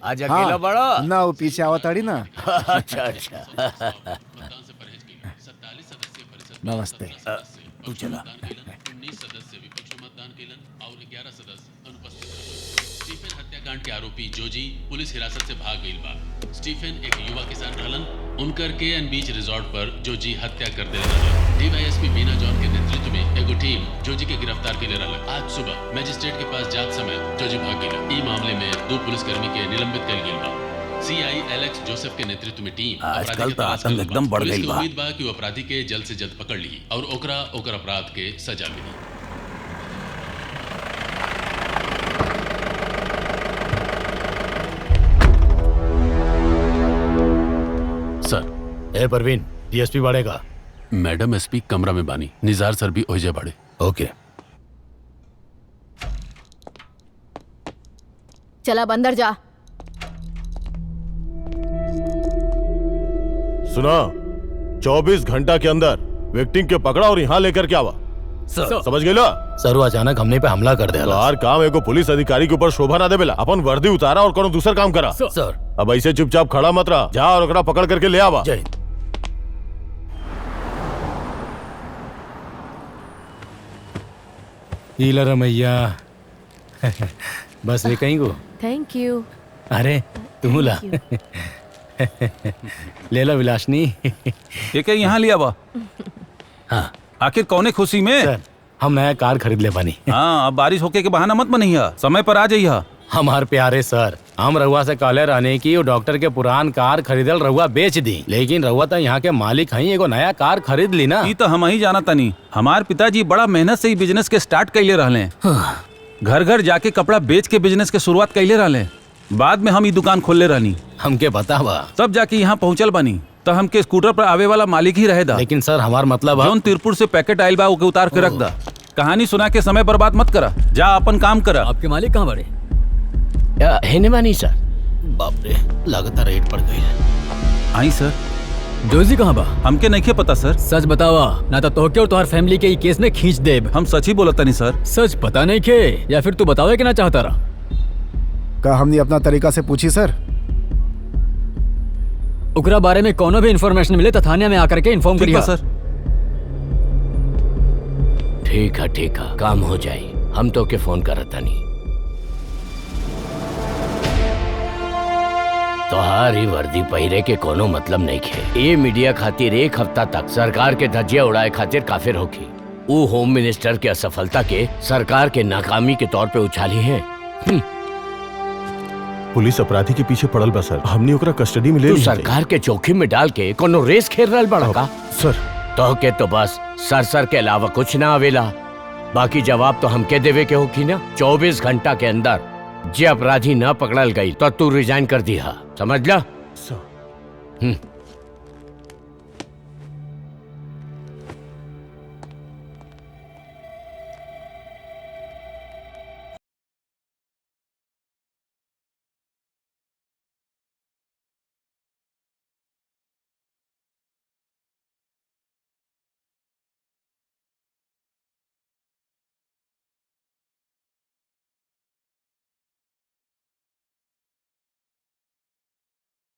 आज अकेला बड़ा ना वो पीछे आवताड़ी ना। अच्छा अच्छा नमस्ते। तू चला। स्टीफन हत्याकांड के आरोपी जोजी पुलिस हिरासत से भाग गईल बा। स्टीफन एक युवा किसान रहलन। उनकर के.एन. बीच रिजॉर्ट पर जोजी हत्या कर देले रहलन। डीवाईएसपी बीना जॉन के नेतृत्व में एगो टीम जोजी के गिरफ्तार के लिए रहलन। आज सुबह मजिस्ट्रेट के पास जात समय जोजी भाग गईल। ई मामले में 2 पुलिसकर्मी के निलंबित कर गईल बा। सीआई एलेक्स जोसेफ के नेतृत्व में टीम आजकल तो आतंक एकदम बढ़ गईल बा। उम्मीद बा कि वो अपराधी के जल्द से जल्द पकड़ ली और ओकरा ओकर अपराध के सजा मिली। सर। ए परवीन, डीएसपी बढ़ेगा। मैडम एसपी कमरा में बानी, निजार सर भी ओहिजे बाड़े। ओके। चला अब अंदर जा। सुना, 24 घंटा के अंदर विक्टिम के पकड़ा और यहाँ लेकर के आवा। सर समझ गए ला? सर वो अचानक हमने पे हमला कर दिया। बाहर काम एगो पुलिस अधिकारी के ऊपर शोभा ना देवेला। अपन वर्दी उतारा और कोनो दूसर काम करा। सर अब ऐसे चुपचाप खड़ा मत रहा, जा और ओकरा पकड़ करके ले आवा। जय। ईला रमैया बस वे कहीं को। Thank you. अरे तू ला ले ला विलासनी। ये क्या यहाँ लिया बा? हाँ आखिर कौने खुशी में? सर हम नया कार खरीद ले पानी। हाँ, अब बारिश होके के बहाना मत बनइहा, समय पर आ जाइहा। हमार प्यारे सर, हम रहुआ से कहले रहने की वो डॉक्टर के पुरान कार खरीदल रहुआ बेच दी, लेकिन रहुआ तो यहाँ के मालिक हई, एगो नया कार खरीद ली ना। ई तो हम ही जाना तनी। हमार पिताजी बड़ा मेहनत से ही बिजनेस के स्टार्ट कैले रहले। घर घर जाके कपड़ा बेच के बिजनेस के शुरुआत कैले रहले। बाद में हम ई दुकान खोलले रहनी। हमके बतावा। तब जाके यहाँ पहुँचल बानी। तो हमके स्कूटर पर आवे वाला मालिक ही रहे दा। लेकिन सर हमार मतलब जौन तिरपुर से पैकेट आयल बा ओके उतार के रख दा। कहानी सुना के समय बर्बाद मत करा, जा अपन काम करा। आपके मालिक कहाँ बड़े? है मानी सर। बाप रे, लगातार रेट पड़ गई है। आई सर। जोजी कहाँ बा? हमके नहीं पता सर। सच बतावा, ना तो तोहके और तुम्हार फैमिली के ई केस में खींच देब। हम सच ही बोलत तनी सर। सच पता नहीं के, या फिर तू बतावे कि ना चाहता रहा? का हमने अपना तरीका से पूछी सर? ओकरा बारे में कोनो भी इंफॉर्मेशन मिले तो थाने में आकर के इन्फॉर्म ठीक करिए बा सर। ठीक है, काम हो जाए। हम तो के फोन करता नहीं। तोहारी वर्दी पहिरे के कोनो मतलब नहीं खे। ये मीडिया खातिर एक हफ्ता तक सरकार के धज्जियां उड़ाए खातिर काफिर होगी। वो होम मिनिस्टर के असफलता के सरकार के नाकामी के तौर पे उछाली है। पुलिस अपराधी के पीछे पड़ल बा सर, हमने ओकरा कस्टडी में ले तू ली। सरकार के जोखिम में डाल के कोनो रेस खेल रहल बड़ा का? सर तो के तो बस सर के अलावा कुछ ना आवेला। बाकी जवाब तो हमके देवे के होगी ना। 24 घंटा के अंदर जे अपराधी ना पकड़ल गई तो तू रिजाइन कर दिया, समझ ला? सर